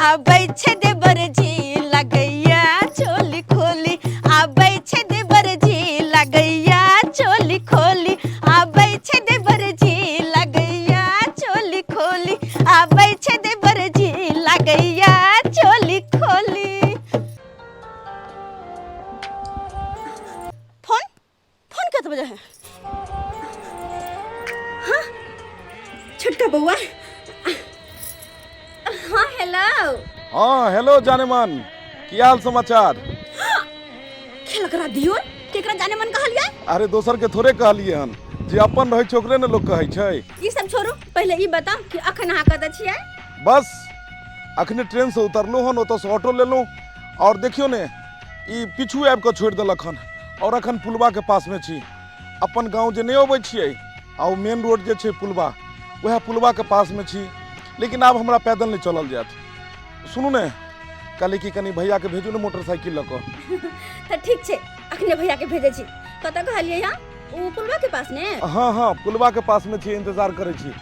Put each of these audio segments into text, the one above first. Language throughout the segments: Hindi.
आबै छे देवर जी लगैया चोली खोली आबै छे देवर जी लगैया चोली खोली आबै छे देवर जी लगैया चोली खोली आबै छे देवर जी लगैया चोली खोली। फोन फोन कितने बजे है? हाँ छोटका बउआ। हाँ हेलो। हाँ हेलो जाने मन की हाल समाचार? खेल करा दियो केकरा जाने मन कहलिए? अरे दोसर के थोड़े कहलिए हन जे अपन रहै छै ओकरे ने लोग कहै छै। ई सब छोड़ू पहले ई बता कि अखन अहाँ कतऽ छियै? बस अखने ट्रेन से उतरलू हन ओतऽ से ऑटो लेलू और देखियो ने ई पिछू आबि कऽ छोड़ि देलक हन और अखन पुलवा के पास में छी। अपन गांव जे नहीं अबै छियै आ मेन रोड जे छै पुलवा वह पुलवा के पास में छी लेकिन अब हमरा पैदल नहीं चलल जात। सुनू ने कहली कि कनी भैया के भेजू ने मोटरसाइकिल लऽ कऽ। तऽ ठीक छै अखने भैया के भेजै छी। कतऽ कहलिए यहाँ? ओ पुलवा के पास ने? हाँ हाँ पुलवा के पास में छी इंतजार करे छी।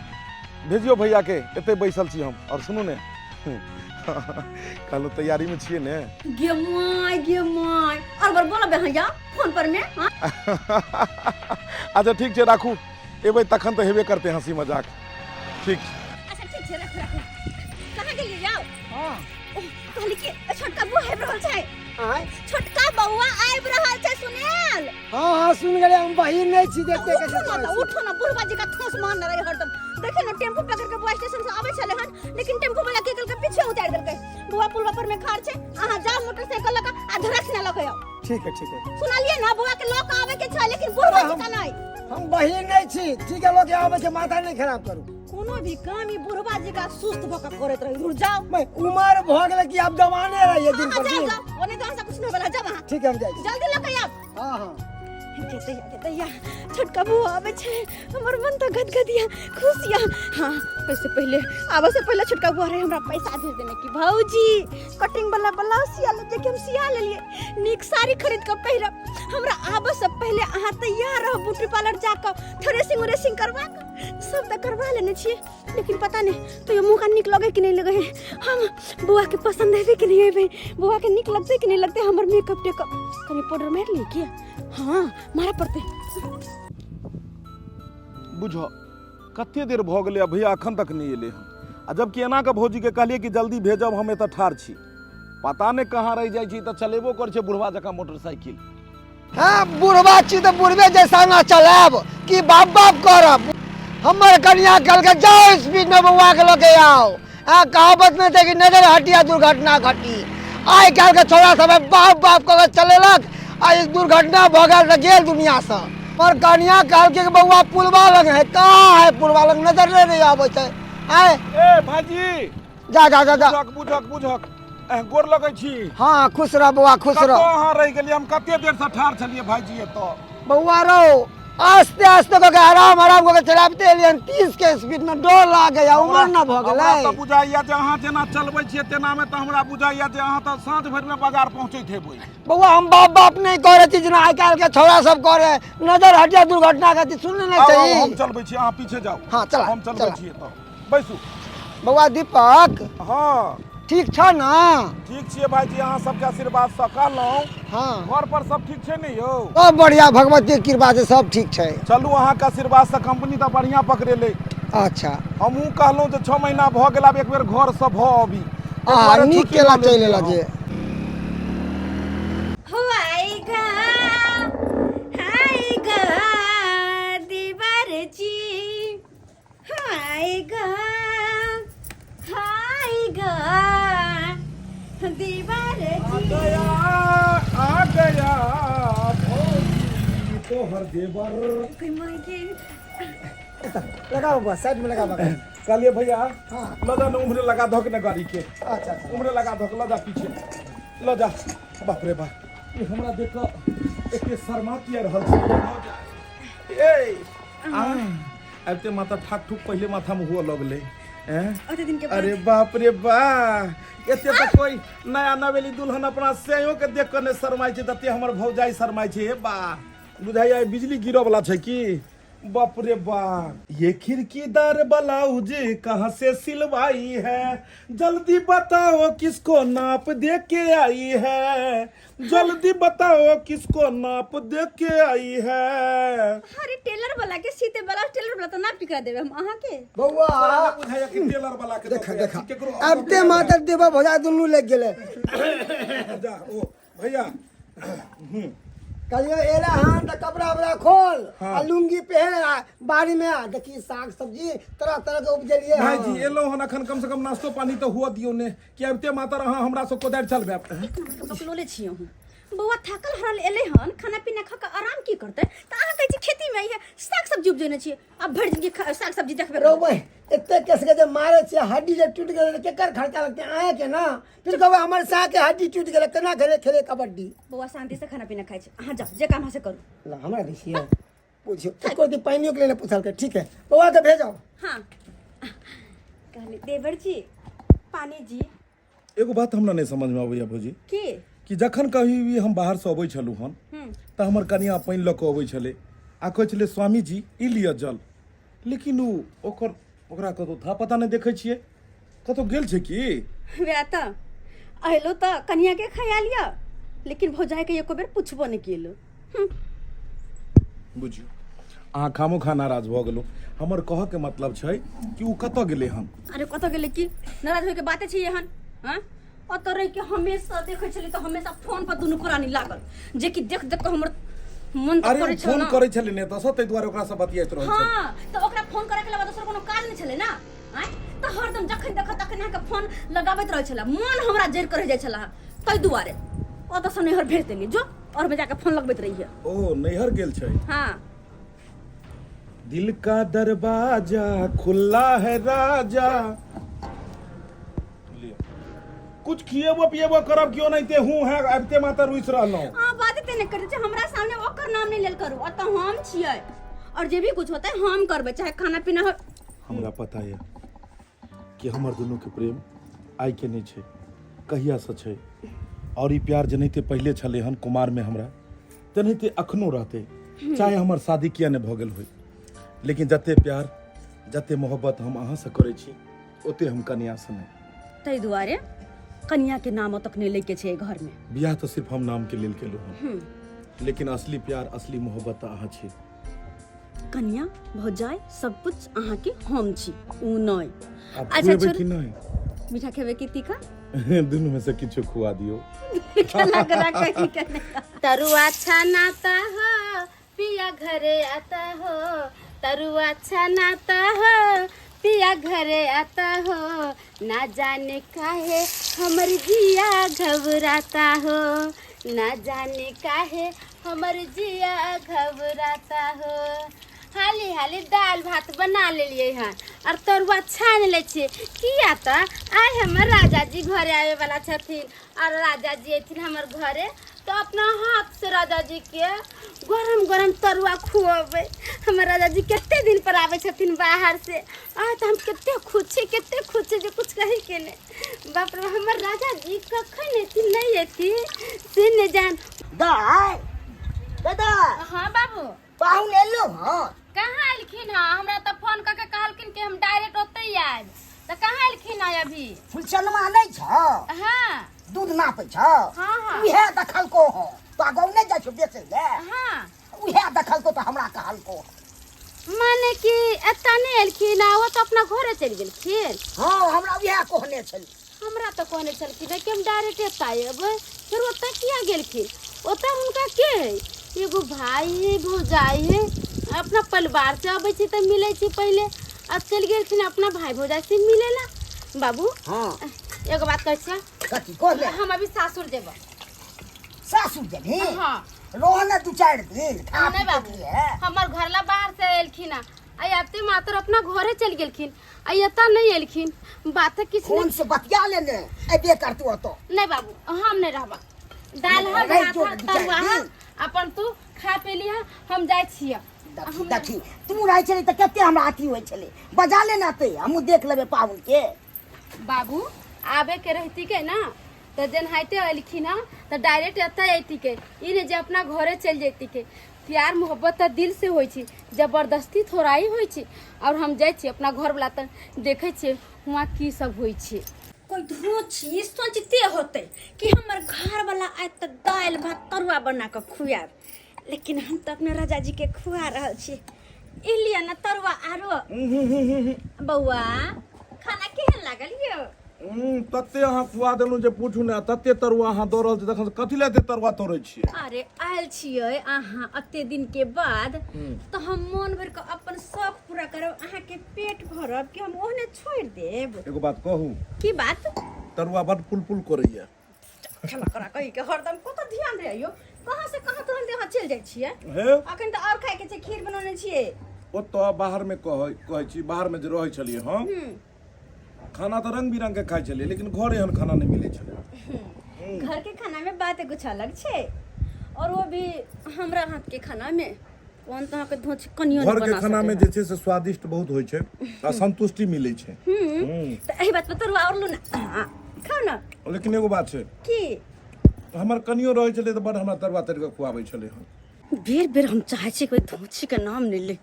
भेजियो भैया के एते बैसल छी हम। और सुनू ने कहलो तैयारी में छिए ने? गे माय और बार बोलो भैया फोन पर में। हां अच्छा ठीक छै राखू एबै तखन तऽ हेबे करते हंसी मजाक। ठीक अच्छा ठीक छै रख कहाँ गेलिए जाओ? हां कहली कि छोटका बउआ आबि रहल छै। आय छोटका बउआ आबि रहल छै सुनील। हां सुन गेले हम बहिन नहीं छी देखते कैसे उठो ना बुढ़वा जी का ठोस मान रहे हरदम। देखे ना टेम्पो पकड़ के बुआ स्टेशन से आवे चले हन लेकिन टेम्पो वाला के कल के पीछे उतार देलकै। बुआ पुलवा पर में खाड़ छै अहाँ जाओ मोटरसाइकिल लगा आ धड़क ना लगे आओ। ठीक है सुनालिए ना बुआ के लोग आवे के छै लेकिन बुढ़वा जी का नहीं। हम बहिन नहीं छी ठीक है लोग आवे के माथा नहीं खराब करू। कोनो भी काम ई बुढ़वा जी का सुस्त भका करत रही। रुक जाओ मैं उम्र भ गेले कि अब जमाने रहिए दिन पर दिन। ओने तो कुछ नहीं बोला जा वहां। ठीक है हम जाई जल्दी लगे आओ। हां हां दैया छोटका बउआ आवे छै हमर मन तो गदगदिया खुशिया। हां कैसे पहले आवे से पहले छोटका बउआ रे हमरा पैसा भेज देने कि भौजी कटिंग वाला ब्लाउज सिया ले जे कि हम सिया लेलिए नीक साड़ी खरीद के पहिरब। हमरा आवे से पहले अहाँ तैयार रह ब्यूटी पार्लर जाकर थ्रेसिंग करवा के सब तो करवा लेने छी लेकिन पता नहीं तो ये मुंह का निक लगे कि नहीं लगे हम बुआ के पसंद है कि नहीं है बुआ के निक लगते कि नहीं लगते हमर मेकअप टेकअप कनी पाउडर मार लिए क्या? हाँ मारा पड़ते बुझो कते देर भ गेलै भैया अखन तक नहीं एले हन। आ जबकि एना के भौजी के कहलिए कि जल्दी भेजब हम एतऽ ठाड़ छी पता नहीं कहाँ रह जाइ छी तऽ चलेबो कर छै बुढ़वा जका मोटरसाइकिल। हां बुढ़वा छी तो बुढ़वे जैसा ना चलाब कि बाप बाप करब। हमर कन्या कल के जाओ स्पीड में बउआ के लगे आओ। आ कहावत में थे कि नजर हटिया दुर्घटना घटी। आइ काल के छोरा सब बाप बाप के चलेलक आ इस दुर्घटना भ गेल त गेल दुनिया से। पर कन्या काल के बउआ पुलवा लग है कहाँ है पुलवा लग नजर नहीं आवे छै। आय ए भाजी जा जा जा जा बुझक गोर लगै छी। हां खुश रह बउआ खुश रह। कहाँ रह गेलिए हम कते देर से ठाड़ छलिए भाईजी एतऽ। बउआ रो आस्ते आस्ते को आराम आराम को चलाबते एलियन 30 के स्पीड में डर लागे या उमर ना भ गेलै। हमरा त बुझाइया जे अहाँ जेना चलबै छियै तेना में त हमरा बुझाइया जे अहाँ त साँझ भरि में बाजार पहुंचैत हेबै। बउआ हम बाप बाप नहीं करे छी जना आइ काल के छोरा सब करे नजर हटिया दुर्घटना के सुनने नहीं चाहिए। हम चलबै छी अहाँ पीछे जाओ। हां चला हम चलबै छी एतऽ बैसू। बउआ दीपक हाँ ठीक छ ना? ठीक छियै भाईजी अहाँ सबके आशीर्वाद से कहलहुँ। हाँ घर पर सब ठीक छै ने यौ? सब बढ़िया भगवती के कृपा से सब ठीक छै। चलू अहाँ के आशीर्वाद से कंपनी तो बढ़िया पकड़ेले। अच्छा हमहूँ कहलहुँ जे 6 महीना भ गेल आब एक बेर घर से भ अबी। नीक केला चलि एला जे होएगा हाएगा दीवार जी होएगा हाएगा दीवार जी आ गया भौजी तोहर देवर। कोई मायके लगा बउआ साइड में लगा बउआ। कहलिए भैया हाँ। लजा ने उम्हरे लगा धक ने गाड़ी के। अच्छा उम्हरे लगा धक लजा पीछे लजा। बाप रे बाप ये हमरा देख के एते शर्मा किया रहल छै। ए अब ते माथा ठाक ठुक पहले माथा में हुआ लगले हैं। अरे बाप रे वाह एते तो कोई नया नवेली दुल्हन अपना सेयो के देख के ने शर्माई छै तते हमर भौजाई शर्माई छै। हे बा बुझाइया बिजली गिरो वाला छै की बाप रे बाप, ये खिड़कीदार ब्लाउज कहाँ से सिलवाई है? जल्दी बताओ किसको नाप दे के आई है? जल्दी बताओ किसको नाप दे के आई है? अरे टेलर वाला के सीते वाला टेलर वाला तो नाप टिका देवे हम अहाँ के। बउआ बुझाया कि टेलर वाला के देखा देखा देखा केकरो अब ते मातर देवा भजा दुनू लग गेले। जा ओ भैया कलियो एला हां त कपड़ा वपड़ा खोल हाँ। आ लुंगी पहन आ बाड़ी में आ देखी साग सब्जी तरह तरह के उपजलिए भाई जी एलो हन अखन कम से कम नाश्तो पानी तो हुआ दियो ने कि अबते माता रहा हमरा सब को दार चलबे। पकलोले छियो हम बउआ थाकल हरल एले हन खाना पीना खा के आराम की करते त अहाँ कहै छी खेती में है साग सब्जी उपजेने छियै अब भर दिन के साग सब्जी देखबे रो भाई इतने केस के जब मारे छे हड्डी जब टूट गेले केकर खर्चा लगते आए के ना फिर कहबे हमर साग के हड्डी टूट गेले केना खेले खेले कबड्डी। बउआ शांति से खाना पीना खाइ छै अहाँ जाओ जे काम से करू। ला हमरा दिसिए पूछियो एको दी पानियो के लेने पूछल के ठीक है बउआ के भेजो। हां कहले देवर जी पानी जी एगो बात हमरा नहीं समझ में आबैया भौजी की कि जखन कभी भी हम बाहर से अबै छलू हन त हमर कनिया पानी ल के अबै छले आ कहै छले स्वामी जी ई लिया जल, लेकिन उ ओकरा कतो था पता नहीं देखै छियै कतो गेल छै की? वे त अइलो त कनिया के खयाल या लेकिन भौजाई के एको बेर पुछबो नहीं केलो। बुझियो अहाँ खामो खा नाराज भ गेलो। हमर कह के मतलब छै कि उ कतो गेले हन। अरे कत गेले की नाराज होय के बाते छै एहन हां अत रह के हमेशा देखै छली त हमेशा फोन पर दुनु पुरानी लागल जे कि देख देख के हमर मन त अरे करे छ फोन ना। करे छले ने त सतै द्वारा ओकरा से बतियाइत रहै छै। हां त ओकरा फोन करे के बाद दोसर कोनो काज नहीं छले ना हैं त हरदम जखन देख तखन के फोन लगाबैत रहै छला मन हमरा जर करे जाय छला तै दुआरे ओ त सनेहर भेज देली जो और में जाके फोन लगबैत रही है। ओ नैहर गेल छै। हां दिल का दरवाजा खुला है राजा। कुछ खिएबो पिएबो करब क्यों नहीं ते हूं है अबते माता रुइस रहलो। हां बात ते नहीं करे छै हमरा सामने ओकर नाम नहीं लेल करू अत हम छियै और जे भी कुछ होतै हम करबै चाहे खाना पीना हो। हमरा पता है कि हमर दोनों के प्रेम आइ के नहीं छै कहिया से छै और ई प्यार जनिते पहले छले हन कुमार में हमरा तनिते अखनो रहते चाहे हमर शादी किया ने भ गेल होय, लेकिन जते प्यार जते मोहब्बत हम अहाँ से करे छी ओते हम कन्या से नहीं। तै दुआरे कन्या के नाम तक नहीं लेके छै घर में। बियाह तो सिर्फ हम नाम के लेल केलु हन, लेकिन असली प्यार असली मोहब्बत अहाँ छी। कन्या भौजाई सब कुछ अहाँ के हम छी उ नहीं। आप अच्छा खुएबै छोड़ कि नहीं? मीठा खेबे की तीखा दोनों में से किछु खुआ दियो। लग रहा कहीं करने तरुआ छनाता हो पिया घरे आता हो तरुआ छनाता हो पिया घरे आता हो ना जाने काहे हमर जिया घबराता हो ना जाने काहे हमर जिया घबराता हो। हाली हाली दाल भात बना लेलिए हैं और तरुआ छान ले छिए किया त आइ हमर राजा जी घरे आवे वाला छथिन और राजा जी एथिन हमर घरे तो अपना हाथ से राजा जी के गरम गरम तरुआ खुआबे। हमर राजा जी कितने दिन पर आवे छथिन बाहर से आ त हम कितने खुश जे कुछ कही के ने बाप रे हमर राजा जी कखन एथिन नहीं एथिन से ने जान। दादा हां बाबू पाहुन एलो हां कहाँ एलखिन हां हमरा त फोन करके कहलखिन कि हम डायरेक्ट ओतै आइब त कहाँ एलखिन हां अभी। फुलचनमा नहीं छ हां दूध नापै छ हां हां उहे देखल को हो तो गाँव नहीं जाइ छ बेचे ले हां उहे देखल को तो हमरा कहल को माने कि एता नहीं एलखिन आ वो तो अपना घरे चल गेलखिन। हां हमरा उहे कहने छल हमरा तो कहने चलखिन कि हम डायरेक्ट एता आइब फिर ओतै किया गेलखिन ओतै उनका के है एगो भाई है भौजाई है अपना परिवार से आबै छी त मिलै छी पहले अब चल गेलखिन अपना भाई भौजाई से मिलेला। बाबू हां एगो बात कहै छी कथी कहले हम अभी सासुर जेब। सासुर जेबी हां रोहन 2-4 दिन खा नहीं बाबू हमर घरला बाहर से एलखिन आ आते मात्र अपना घरे चल गेलखिन आ एता नहीं एलखिन बात किछ फोन से बतिया लेने एबे करतू तो नहीं बाबू हम नहीं रहबा दाल है भात तरुआ है अपन तू खा पे लिया हम जाय छियै। देखी तू रह चले त कते हमरा अथी होय चले बजा लेना ते हमहु देख लेबे पाहुन के। बाबू आबे के रहती के ना तो जन हाइते एलखिन त डायरेक्ट एता आती के इ ने जे अपना घरे चल जेती के प्यार मोहब्बत तो दिल से होइ छै, जबरदस्ती थोड़ाई होइ छै। और हम जाइ छी अपना घर वाला त देखे छी वहाँ की सब होइ छै। कोई धोची सोचते होते कि हमर घर वाला आइ त दाल भात तरुआ बना के खुआब, लेकिन हम तो अपने राजा जी के खुआ रहल छी। इलिया ना तरुआ आरो बौआ खाना केहन लागल यो? तते अहाँ खुआ देलहुँ जे पूछू ने, तते तरुआ अहाँ दऽ रहल छी, तखन कथी लए एते तरुआ तोड़ै छियै? अरे आयल छियै अहाँ अते दिन के बाद तो हम मन भर के अपन शौक पूरा करब, अहाँ के पेट भरब कि हम ओहने छोड़ देब? एगो बात कहू, की बात? तरुआ बड पुल करैया। खेला करा कहि के हरदम कत ध्यान रे यो, कहां से कहां तुरंत यहाँ चल जाइ छियै? हे अखन तो और खाए के छै, खीर बनौने छियै। ओतऽ बाहर में कहै छी, बाहर में जे रहै छलियै हम, खाना तो रंग बिरंग के खाइ छलियै, लेकिन घर एहन खाना नहीं मिलै छलै। घर के खाना में बात कुछ अलग छै, और वो भी हमरा हाथ के खाना में कौन तरह के धोच कनियो घर के खाना में जे छै से स्वादिष्ट बहुत होइ छै आ संतुष्टि मिलै छै। तो एही बात पे तरुआ और लो ना, खाओ ना। लेकिन एगो बात छै की हमर कनियो रहै छलै तऽ बड़ हमरा तरुआ तर के खुआबै छलै हन। बेर बेर हम चाहे छी कोई धोची के नाम नहीं ले,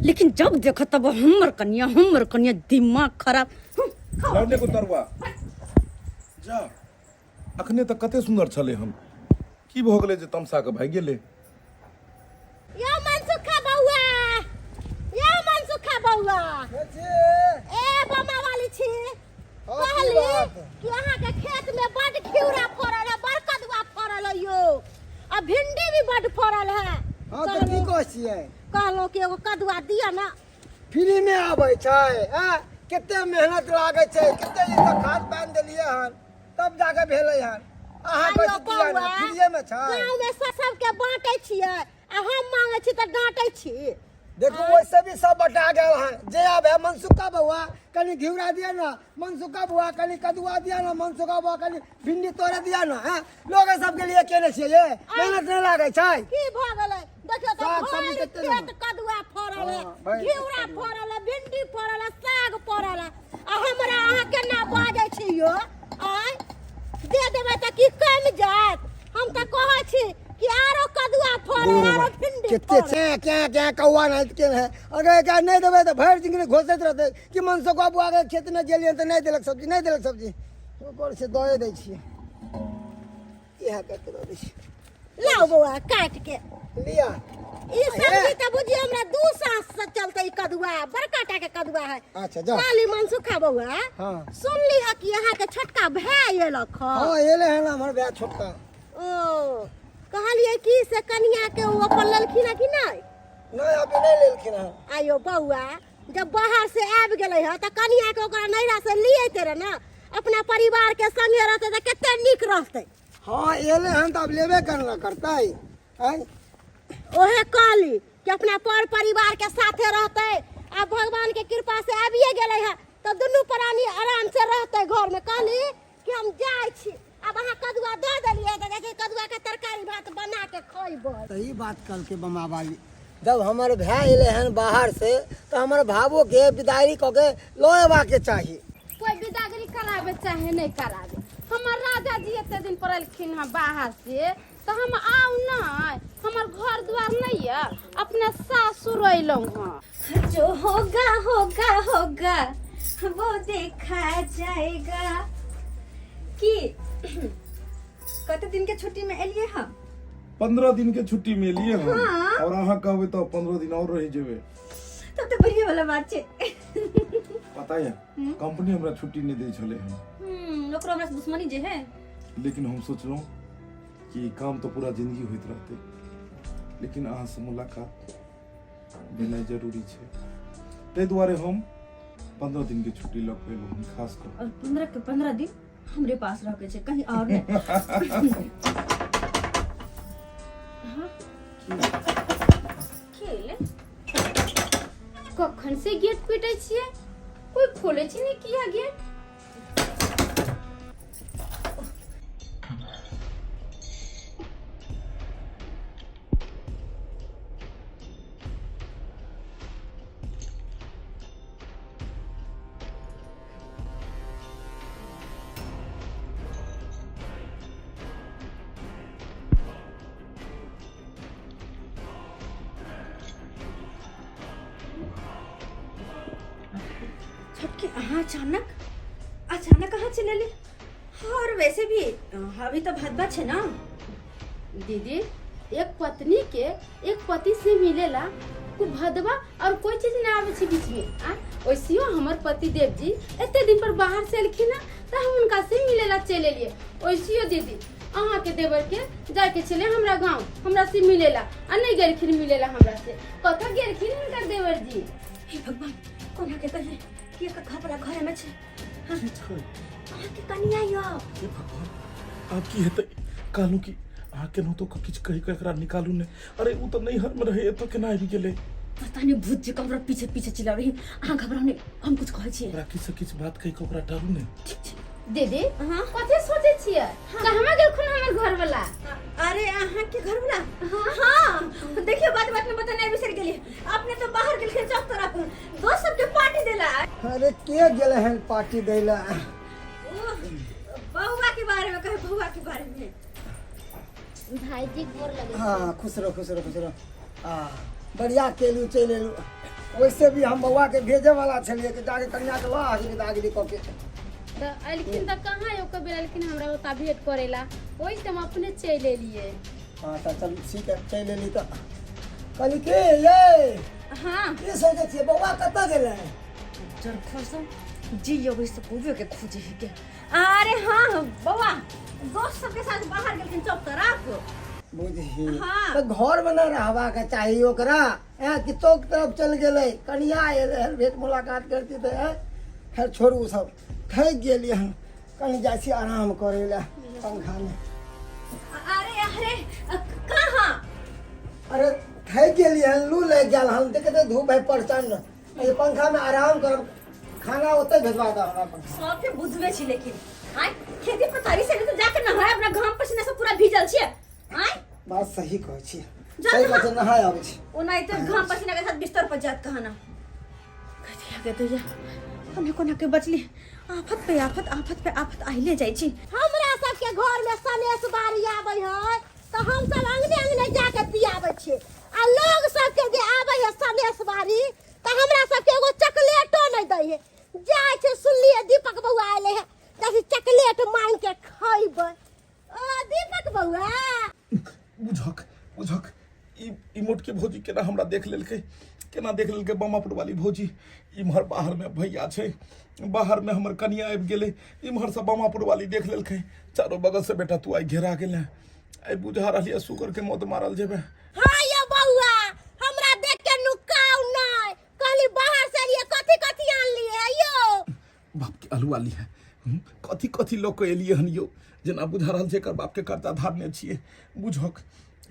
लेकिन जब देखो तब हमर कनिया दिमाग खराब। लौटे को तरुआ जा, अखने तक कते सुंदर छलै हन, की भऽ गेलै जे तमसा के भागि गेलै? यो मनसुखा बौआ, यो मनसुखा बौआ, ए बमा वाली छी। कहली कि अहाँ के खेत में बड़ खिउरा फरल है, बड़ कदुआ फरल है यो, आ भिंडी भी बड़ फरल है। हां तो की कहै छियै? कहलो कि एगो कदुआ दिया ना। फ्री में आबै छै, हां केते मेहनत लागै छै, केते ई त खाद पानि देलियै हन तब जाके भेलै हन। अहाँ कहै छियै ना फ्री में छै? गांव में सबके बांटै छियै आ हम मांगै छी त डांटै छी। देखो वैसे भी सब बटा गए हैं। जे अब है मनसुखा बउआ कनी घिउरा दिया ना, मनसुखा बउआ कनी कदुआ दिया ना, मनसुखा बउआ कनी भिंडी तोड़े दिया ना। हैं लोग सबके लिए केने छियै ये मेहनत नहीं लागे छै। की भ गेलै देखियो त साग सब्जी भरि कते खेत कदुआ फरल है, घिउरा फरल है, भिंडी फरल है, साग फरल है, आ हमरा अहाँ केना बाजै छी यो? आय दे देबै त की कम जात? हम त कहै छी कि आरो कदुआ फरल, आरो भिंडी केते फरल। छै क्या कौआ नहीं के है, अगर क्या नहीं देबे तो भर दिन घोषित रहते कि मनसुखा बउआ के खेत में गेलियन त नहीं देलक सब्जी, नहीं देलक सब्जी, ऊपर से दए दै छियै। इहा करके दे दै छी। लाओ बउआ काट के लिया ई सब्जी त बुझियो हमरा 2 साल से चलते। ई कदुआ बड़का टा के कदुआ है। अच्छा जा काली मनसुखा बउआ हाँ सुनली है कि यहाँ के छोटका भाई एलक ह। हाँ एले है ना हमार ब्याह छोटका। ओ कहलिए कि से कनिया के वो अपन ललखिन है कि नहीं? नहीं अभी नहीं लेलखिन है। आयो बउआ जब बाहर से आबि गेलै है त कनिया के ओकरा नैरा से लिएते रहे ना, अपना परिवार के संगे रहते त कते नीक रहते। हाँ एले हन तो अब लेबे करना करता है। ओहे कहली कि अपना पर परिवार के साथे रहते, अब भगवान के कृपा से आबिए गेलै है तो दुनू प्राणी आराम से रहते घर में। कहली कि हम जाय छी, अब अहाँ कदुआ दे देलिए त देखी कदुआ के तरकारी भात बना के खइबो। सही बात कल के बमा वाली, जब हमारे भाई एले हन बाहर से तो हमारे भावो के विदाई क के लोएबा के चाहिए। कोई विदागरी करावे चाहे नहीं करावे, हमर राजा जी एते दिन पर एलखिन है बाहर से तो हम आउ ना, हमर घर द्वार नहीं है, अपने सासुर अइलौं हां। जो होगा होगा होगा वो देखा जाएगा। की कते दिन के छुट्टी में एलिए हम? 15 दिन के छुट्टी में लिए हम। हाँ। और अहाँ कहबै तो 15 दिन और रह जेबै। तब तो बढ़िया वाला बात छै। पता है कंपनी हमरा छुट्टी नहीं दे छले हन। ओकरो हमरा से दुश्मनी जे है, लेकिन हम सोचलहुँ कि काम तो पूरा जिंदगी होइत रहते, लेकिन अहाँ से मुलाकात भेनाइ जरूरी छै, ताहि दुआरे हम 15 दिन के छुट्टी लऽ के एलहुँ खास कर। और 15 के 15 दिन हमरे पास रह के छै, कहीं और नहीं। खेले कखन से गेट पीटे छिए, कोई खोले छी नहीं किया गेट। कि हाँ अचानक कहाँ चले ले। और वैसे भी अभी तो भात बात है ना दीदी। एक पत्नी के एक पति से मिलेला को भदवा और कोई चीज ना आवे छी बीच में। वैसियो हमर पति देव जी एते दिन पर बाहर से एलखिन ना त हम उनका से मिलेला चले लिए। वैसियो दीदी अहाँ के देवर के जाके चले हमरा गांव हमरा से मिलेला आ नहीं गेलखिन मिलेला हमरा से। कथा गेलखिन उनका देवर जी। हे भगवान कोना के कहे कि एक खपला घर में छे। हाँ अहाँ के कनिया यो हे भगवान की हेतै कालू की आके न तो किछ कहि के एकरा निकालू ने। अरे उ तो नहीं हर में रहे तो केना आबि गेले पता नहीं भूत जी कमरा पीछे पीछे चिल्ला रही। अहाँ घबराउने हम कुछ कहै छियै ओकरा किछ बात कहि के ओकरा डरू ने। ठीक छै दीदी कथि सोचे छियै कहवा गेलखुन हमर घर वाला। अरे अहाँ के घर वाला हाँ देखियो बात में बताने बिसर गेलिए। आपने तो बाहर गेलखिन चौक तरफ दोस्त सबके पार्टी देला। अरे के गेले हैं पार्टी देला? बहुआ के बारे में कहे बहुआ के बारे में। भाई जी गोर लगे। हाँ खुश रहो। बढ़िया केलू चल एलू। वैसे भी हम बउआ के भेजे वाला छलिए कि जाके कन्या के ला आगे दागली कऽ के। त अलखिन त कहाँ यो कबे अलखिन हमरा ओता भेंट करेला। ओइ से हम अपने चले लिए। हाँ तो चल ठीक है चल एली तो कहली के ये हाँ ये सोचे छिए बउआ कतऽ गेले? जर खसम जी यो वैसे पूछो के खोजे है के। अरे हाँ बउआ दोस्त सबके साथ बाहर गेलखिन चौक तरफ। बुझी हाँ। तो घर में न रहबा के चाहिए ओकरा कि चौक तरफ चल गेले कन्या एले भेंट मुलाकात करती तो खैर छोड़ू सब थक गेलिए हम कहीं जाइ छी आराम करे ला पंखा में। अरे कहाँ? अरे थक गेलिए लू लग गेल हम देखते धूप है प्रचंड ये पंखा में आराम कर खाना ओते भेजवा दो हमरा पंखा। सबके बुझबे छी लेकिन आय खेती पथारी से तो जाके नहाय अपना घाम पसीना से पूरा भीजल छिए। आय बात सही कहै छी जा सही नहा। बात नहाय आबै छी ओनाइ तो घाम पसीना के साथ बिस्तर पर जात कहना कथिया के तो या कोना के बचली। आफत पे आफत आइले जाइ छी। हमरा सबके घर में सनेस बारी आबै है तो हम सब अंगने जाके पियाबै छी आ लोग सबके जे आबै है सनेस बारी तो हमरा सबके एगो चॉकलेटो नहीं दै है। जाय छै सुनलिए दीपक बउआ आइले है जैसे चॉकलेट मांग के खइबै। ओ दीपक बउआ बुझक ई मोटकी भौजी केना हमरा देख लेलकै बमापुर वाली भौजी। इम्हर बाहर में भैया छै बाहर में हमर कनिया आबि गेलै इम्हर से बमापुर वाली देख लेलकै चारों बगल से बेटा तू आई घेरा गेले आई बुझा रहलिए सुगर के मौत मारल जेबे। हां यो बउआ हमरा देख के नुकाउ नहीं कहली बाहर से लिए कथि आन लिए यो बाप के आलू वाली है कथी लोग के एलिए हन यो जेना बुझा रहल छै कर बाप के कर्जा धारने छिए। बुझक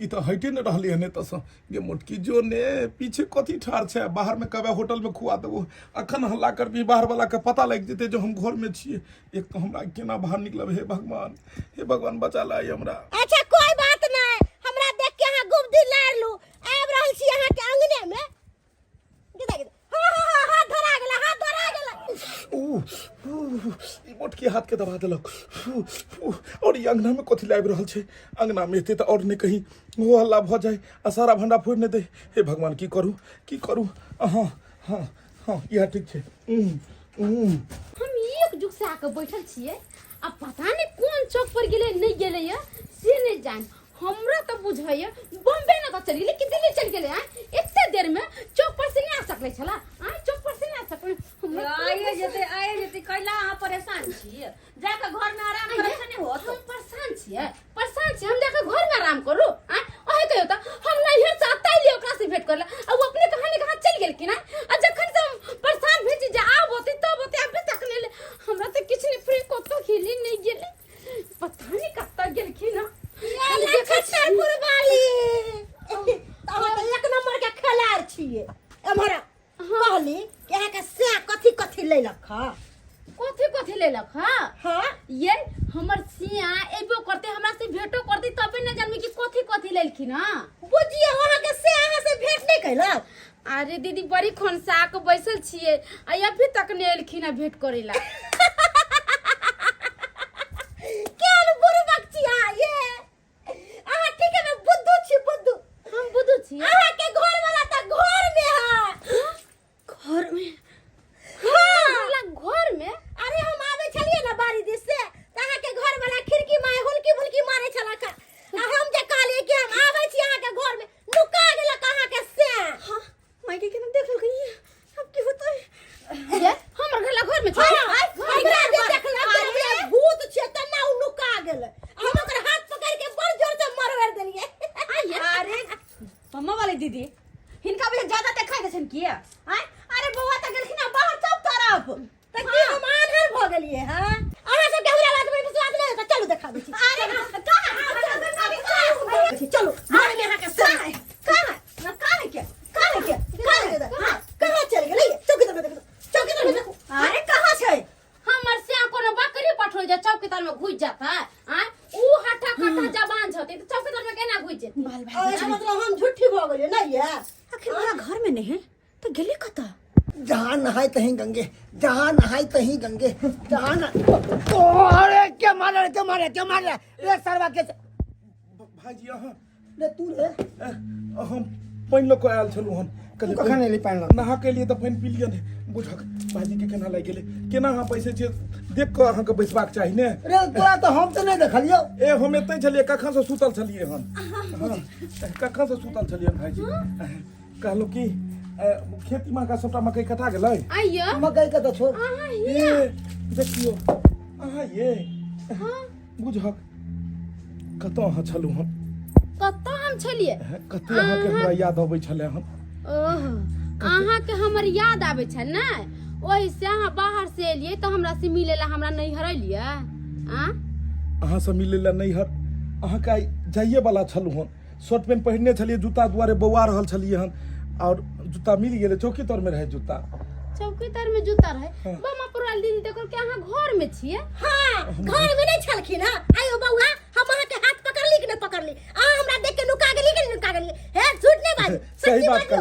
ई तो हटे न रहले हने तस गे मोटकी जो ने पीछे कथी ठार छै बाहर में कबे होटल में खुआ देबो अखन हल्ला कर भी बाहर वाला के पता लग जेते जो हम घर में छिए। एक तो हमरा केना बाहर निकलब हे भगवान बचा लाई हमरा। अच्छा कोई बात नहीं हमरा देख के यहाँ गुब्दी लार लू आब रहल छी यहाँ के अंगने में गिदा हां धरा गेला ई मोटकी हाथ के दबा देलक और ई अंगना में कथी लाइब रहल छै अंगना में एते त और ने कहीं वो हल्ला भ जाए आ सारा भंडा फोड़ ने दे। हे भगवान की करू हाँ यह ठीक छै। हम एक जुग से आके बैठल छिए अब पता नहीं कौन चौक पर गेले नहीं गेले ये से नहीं जान। हमरा तो बुझाइए बॉम्बे ना तो चली लेकिन दिल्ली चल गेले इतने देर में चौक पर से नहीं आ सकले छला चौक पर से नहीं आ सकले। आए जेते कैला अहाँ परेशान छिए जाके घर में आराम करे से नहीं होत। हम परेशान छिए हम जाके घर में आराम करू ओहे कहियो त हम नहीं हिर चाहता ही ओकरा से भेंट करला अब वो अपने कहां चल गेल कि ना आ जखन से हम परेशान भेजी जा आब होती तब होती अभी तक ले हमरा तो किछ नहीं फ्री को तो खेली नहीं गेले पता नहीं कत्ता गेल कि ना। ये छतरपुर वाली तो एक नंबर के खिलाड़ छिए हमरा कहली कि यहाँ के से कथी लेलक कथी लेलक हां ये हमर सिया एबो करते हमरा से भेंटो करती तबे न जानबी कि कथी लेलखिन बुझिए वहां के से अहाँ से भेंट नहीं कैलक। अरे दीदी बड़ी खनसा के बैसल छिए आ अभी तक नहीं एलखिन भेंट करेला। केन बुरबक छिया ये अहाँ ठीक है बुद्धू हम बुद्धू छी अहाँ के घर वाला त घर में है घर में हां देलिए हां अहाँ सब के हमरा बात में विश्वास नहीं है तो चलो देखा दै छी अरे चलो घर में अहाँ के कहां है कहां चल गेलै चौकीदार में देखो अरे कहां छै हमर से कोनो बकरी पठो जे चौकीदार में घुस जाता है आ ऊ हटा कटा जबान छते तो चौकीदार में केना घुस जेते बाल भाई अच्छा मतलब हम झूठी भ गेलिए नहीं है आखिर मेरा घर में नहीं है तो गेले कता जहाँ नहाय तहीं गंगे, जहाँ नहाय तहीं गंगे, जहाँ अरे क्या मार रहा रे सरवा के भाईजी अहाँ रे तू रे हम पानि लोग आयल छलू हन तू कखन एली पानि लऽ? नहा के लिए तो पानि पी लियन बुझक भाईजी के केना लागि गेलै केना अहाँ बैसे छियै देख कऽ अहाँके बैसबाक चाही ने रे तोरा तो हम तो नहीं देखलियो ए हम एतै छलियै कखन से सुतल छलियै हन कखन से सुतल छलियै हन भाईजी कहलहुँ कि खेती में का सबटा मकई कटा गेलै आइयो मकई के तो छोड़ अहाँ ए देखियो अहाँ ये बुझक कतऽ अहाँ छलू हन कतऽ हम छलिए कते अहाँके हमरा याद अबै छलै हन ओह अहाँ के हमर याद आबै छै ने ओहि से अहाँ बाहर से एलिए तो हमरा से मिले ला हमरा नहीं हरलिए आ अहाँ से मिलै लए नहि हर अहाँके आइ जाइए वाला छलू हन शर्ट पैंट पहिरने छलियै जूता दुआरे बौआ रहल छलियै हन और जूता मिल गेलै चौकी तर में रहे जूता चौकीदार में जूता रहे बमा पुराल दीदी देखो कि अहाँ घर में छिए हां घर में नहीं छलखिन हां आयो बौआ हम अहाँ के हाथ पकड़ली कि नहीं पकड़ली आ हमरा देख के नुका गेली कि नहीं नुका गेली हे झूठ नहीं बात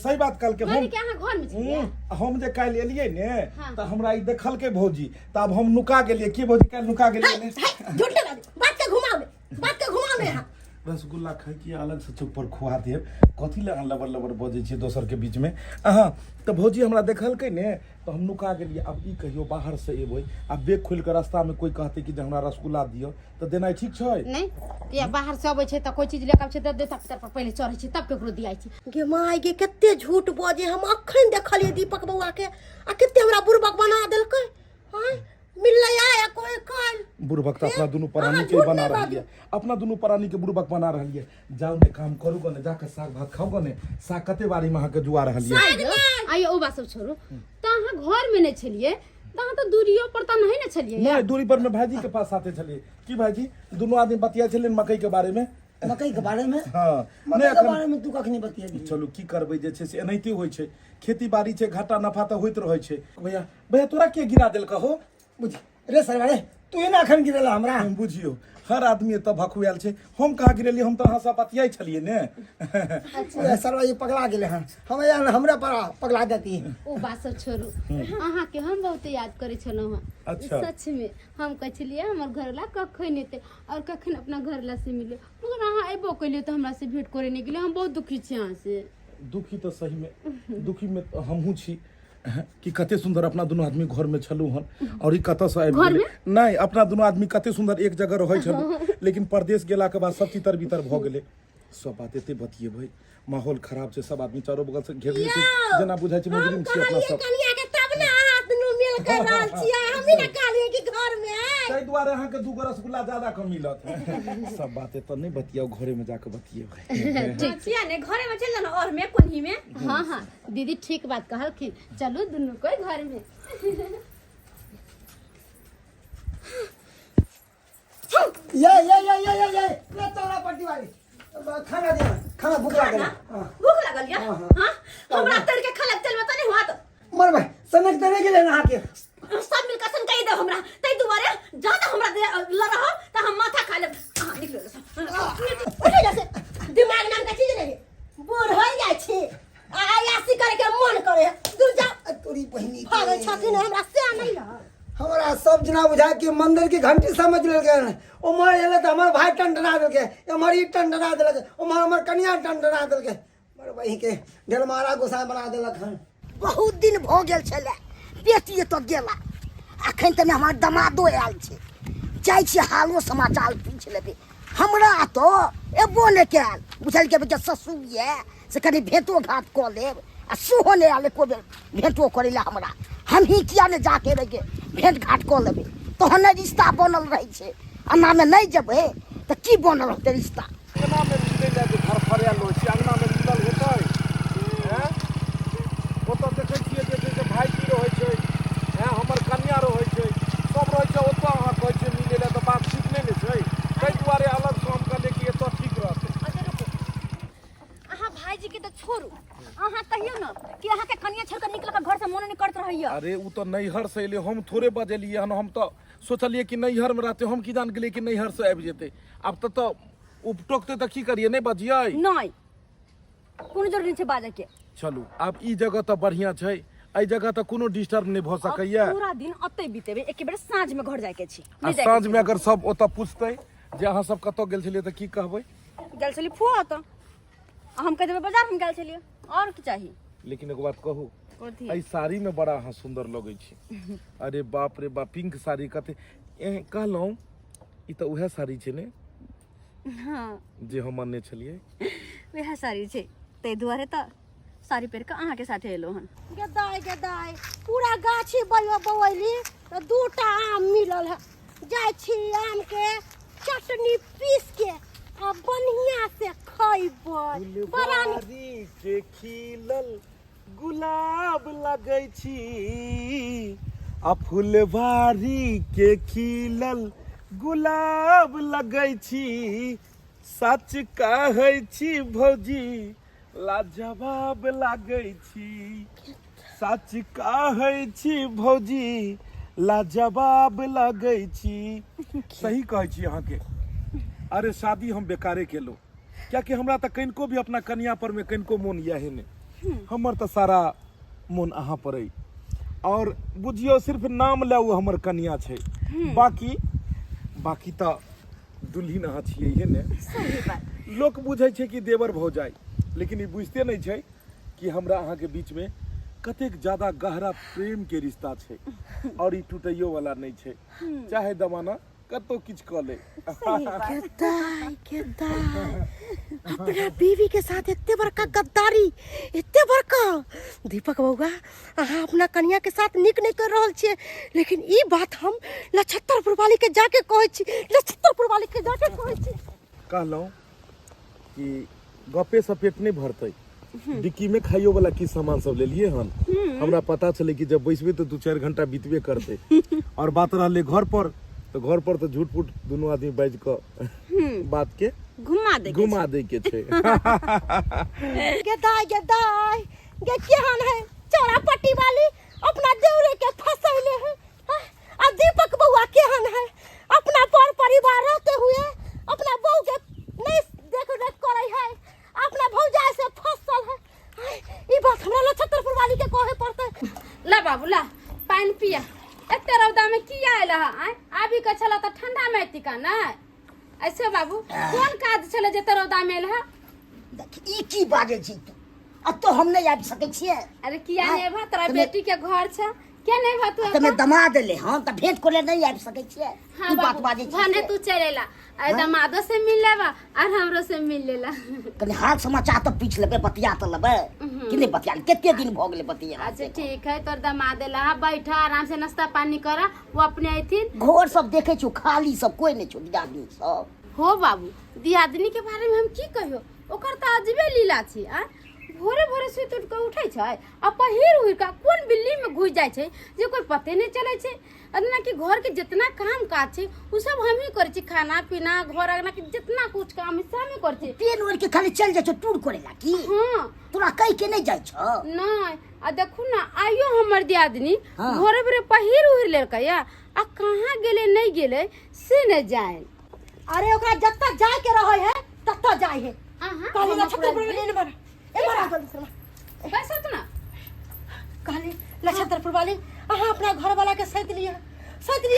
सही बात कल के हम के अहाँ घर में छिए हम जे काल्हि एलियै ने तऽ हमरा ई देखल के भौजी तब हम नुका गेलियै की भौजी काल्हि नुका गेलियै ने झूठ नहीं बात के घुमाओ ने रसगुल्ला खाइ की अलग से चुप पर खुआ देब कथी लए लबर लबर बजै छियै दोसर के बीच में अहाँ तऽ भौजी हमरा देखलकै ने तऽ हम नुका गेलियै अब ई कहियो बाहर से एबै आ बैग खोल के रास्ता में कोई कहते कि जे हमरा रसगुल्ला दियौ तऽ देनाइ ठीक छै नहीं या बाहर से आबै छै तऽ कोई चीज लेके आबै छै तऽ देता पितर पर पहले चढ़ै छै तब केकरो दियाइ छै गे माय गे कते झूठ बजे हम अखन देखलिए दीपक बौआ के आ कते हमरा बुरबक बना देलकै हां मिलले आया कोई काल बुरबक तऽ अपना दुनू प्राणी के बना रहलियै अपना दुनू प्राणी के बुरबक बना रहलियै जाउ ने काम करू गने जाके साग भात खाओ गने साग कते बारी में अहाँ के जुआ रहलियै आइयो ओ बात सब छोड़ू तऽ अहाँ घर में नहीं छलिए तऽ अहाँ तऽ दूरियो पर तऽ नहीं ने छलिए नहीं दूरी पर में भाईजी के पास साथे छलियै की भाईजी दुनू आदमी बतिया छलियै मकई के बारे में मकई के बारे में हाँ मकई के बारे में तू कखनी बतियेली चलू की करबै जे छै से एनाहिते होइ छै खेती बाड़ी छै घाटा नफा तऽ होइत रहै छै भैया तोरा के गिरा देलक हो बुझ रे सरवा रे तू एना अखन गिरेला हमरा हम बुझियो हर आदमी एतऽ भखुआल छै हम कहाँ गिरेलियै हम तऽ अहाँ सब बतियाइ छलियै ने अच्छा सरवा ये पगला गेले हन हम यार हमरा पर पगला देती ओ बात सब छोड़ू अहाँ के हम बहुत याद करे छलहुँ हँ अच्छा। सच में हम कह छलिए हमर घर ला कखन एते और कखन अपना घर ला से मिले मगर अहाँ एबो कइले तो हमरा से भेंट करे नहीं गेले हम बहुत दुखी छी अहाँ से दुखी तऽ सही में दुखी में हमहूँ छी कि कते सुंदर अपना दुनू आदमी घर में छलू हन और ई कतऽ से आबि गेलै नहीं अपना दुनू आदमी कते सुंदर एक जगह रहै छलू लेकिन परदेश गेला के बाद सब तितर बितर भऽ गेलै सब बात एते बतियेबै माहौल खराब छै सब आदमी चारो बगल से घेर लै छै जेना बुझाइ छै मुजरिम छी अपना सब कनिया के तब ना हाथ नु मिल कर रहल छियै हम ही ना कहलिए कि घर में ताहि दुआरे अहाँ के दूगो रसगुल्ला ज्यादा कम मिलत सब बात एतऽ नहीं बतियाओ घरे में जाके बतियेबै ठीक छिया ने घरे में चल जाना और में कोन्ही में हाँ हाँ दीदी ठीक बात कहलखिन चलो दुनू कोई घर में ये तोरा पट्टी वाली खाना दे खाना भूख लागल भूख लागल या हां हमरा तर के खलक तेल बता नहीं हुआ तो मर भाई सनक देने के लिए नहा के सब मिल कसन कही दे हमरा तई दुआरे ज्यादा हमरा दे ल रहो त हम माथा खा ले हां निकल उठे जैसे दिमाग नाम का चीज नहीं बूढ़ हो जाय छी आयासी करे के मन करे दूर जा तोरी बहिनी भागे छथिन हमरा से नहीं रह हमारा सब जना बुझा के मंदिर की घंटी समझ लेके उमर एले तो हमार भाई टंडना देलके हमार ई टंडना देलके उमर हमर कन्या टंडना देलके मर बही के ढेलमारा गोसाई बना देलक हन बहुत दिन भ गेल छले बेटी तो गेला अखन तने हमर दमादो आयल छे जाय छी हालो समाचार पूछ लेबे हमरा तो एबो ने कैल बुझल के बेटा ससुर ये से कनी भेटो घाट क लेब आ सुहो ने आले को भेटो करेला हमरा हम ही किया ने जाके रहे भेंट घाट क लेबे तहन रिश्ता बनल रही छे अन्ना में नहीं जेबे त की बनल होते रिश्ता अंगना में मिले जाए घर फरियाल हो छै अंगना में मिलल हेतै हैं ओतऽ देखै छियै जे भाई की रहै छै हैं हमर कनिया छोड़ कर निकल घर से मन नहीं करत रहियो। अरे उ तो नैहर से अइले, हम थोड़े बजलिए हन, हम तो सोचलिए कि नैहर में रहते, हम की जान गेलिए कि नैहर से आबि जेते। अब तो उपटोकते तो की करिए, नहीं बजिए। नहीं कोनो जरूरी छै बाजे के। चलू अब ई जगह तो बढ़िया छै, एहि जगह तो कोनो डिस्टर्ब नहीं भ सकैया। पूरा दिन अतै बीतेबे, एके बेर साँझ में घर जाय के छी। आ साँझ में अगर सब ओतऽ पूछते जे अहाँ सब कतऽ गेल छलिए तऽ की कहबै? गेल छली फुआ त हम कह देबै बाजार हम गेल छलिए, और की चाहिए? लेकिन एगो बात कहू, कथी? एहि साड़ी में बड़ा अहाँ सुंदर लगै छी। अरे बाप रे बाप, पिंक साड़ी कते कहलहुँ, ई तऽ उएह साड़ी छै ने हाँ जे हम आनने छलिए? वएह साड़ी छै, तै दुआरे त साड़ी पहिर के अहाँ के साथे एलो हन। गदाई पूरा गाछी बवैली तो 2टा आम मिलल है। जाय छी आम के चटनी पीस के आ बढ़िया से खइबै। बड़ा के खिलल गुलाब लगै छी, आ फुलवारी के खिलल गुलाब लगै छी। सच कहै छी भौजी, लाजवाब लागै छी। सच कहै छी भौजी, लाजवाब लगै छी। सही कहै छी अहाँके। अरे शादी हम बेकारे केलहुँ, कियाकि हमरा तऽ कनिको भी अपना कनिया पर में कनिको मोन यही नहीं। हमर तऽ सारा मोन अहाँ पर अइ, और बुझियो सिर्फ नाम ले वो हमर कनिया छै, बाकी तऽ दुल्हिन अहाँ छियै ने। सही बात। लोक बुझै छै कि देवर भौजाई, लेकिन ई बुझते नहीं छै कि हमरा अहाँ के बीच में कतेक ज्यादा गहरा प्रेम के रिश्ता छै, और ई टूटैयो वाला नहीं छै, चाहे जमाना कतो किछ क ले। अपना बीवी के साथ इतने बड़का गद्दारी, इतने बड़का। दीपक बउआ, अहाँ अपना कन्या के साथ निक नहीं कर रहल छियै, लेकिन ई बात हम लछत्तरपुर वाली के जाके कहै छी। लछत्तरपुर वाली के जाके कहै छी। कहलहुँ कि गपे से पेट नहीं भरते, डिक्की में खाइयो वाला की सामान सब ले लिए हन। हमरा पता चले कि जब बैसबे तो 2-4 घंटा बीतबे करते, और बात रहले घर पर तो झूठ फूट दोनों आदमी बैठ के बात के घुमा दे के छे। गदाई गे केहन है चौरापट्टी वाली अपना देवरे के फसैले है। आ दीपक बउआ केहन है अपना पर परिवार रहते हुए अपना बहू के नहीं देख रेख करे है, अपना भौजाई से फसल है। ई बात हमरा लछत्तरपुर वाली के कहे पड़ते। ला बाबू ला पानी पिया। एते रौदा में की आइला है? आबी के छला त ठंडा में एती का ना? ऐसे बाबू कोन काज छले जे रौदा में है? देख ई की बाजे छी तू? अब तो हम नहीं आबि सकै छियै। अरे किया नहीं भा? तोरा बेटी के घर छ, क्या नहीं भा तू? तमे दमाद ले हम त भेंट करे नहीं आबि सकै छियै। हाँ ई बात बाबू बाजे छी। भने तू चलेला आ दमादो से मिल लेबा और हमरो से मिल लेला। कनी हाल समाचार तो पूछ लेबे, बतिया तो लेबे कि नहीं बतिया? केते दिन भ गेले बतिया। अच्छा ठीक है, तोर दमाद ला बैठा आराम से नाश्ता पानी करा, वो अपने आइथिन। घर सब देखे छु खाली, सब कोई नहीं छु दियादनी सब। हो बाबू दियादनी के बारे में हम की कहियो, ओकर त अजबे लीला छी। आ भोरे भोरे सुति उठ के उठै छै आ पहिर उहिर का कोन बिल्ली में घुस जाय छै जे कोई पते नहीं चले छै। अदना कि घर के जितना काम काज छै उ सब हम ही करै छी, खाना पीना घर अगना के जितना कुछ काम है सब हम करै छी। पेन ओढ़ के खाली चल जाय छ टूर करे ला की? हां तोरा कह के नहीं जाय छ? नहीं आ देखू ना आइयो हमर दियादनी हाँ। भोरे भोरे पहिर उहिर लेलकै आ कहाँ गेले नहीं गेले से नहीं जाए। अरे ओकरा जत्ता जाय के रहै है तत्ता जाय है। आहा कहली लछत्तरपुर वाली ने मार ए मारा जल्दी से मार। बस तो ना कहली लछत्तरपुर वाली अहाँ अपना घर वाला के सैत लिया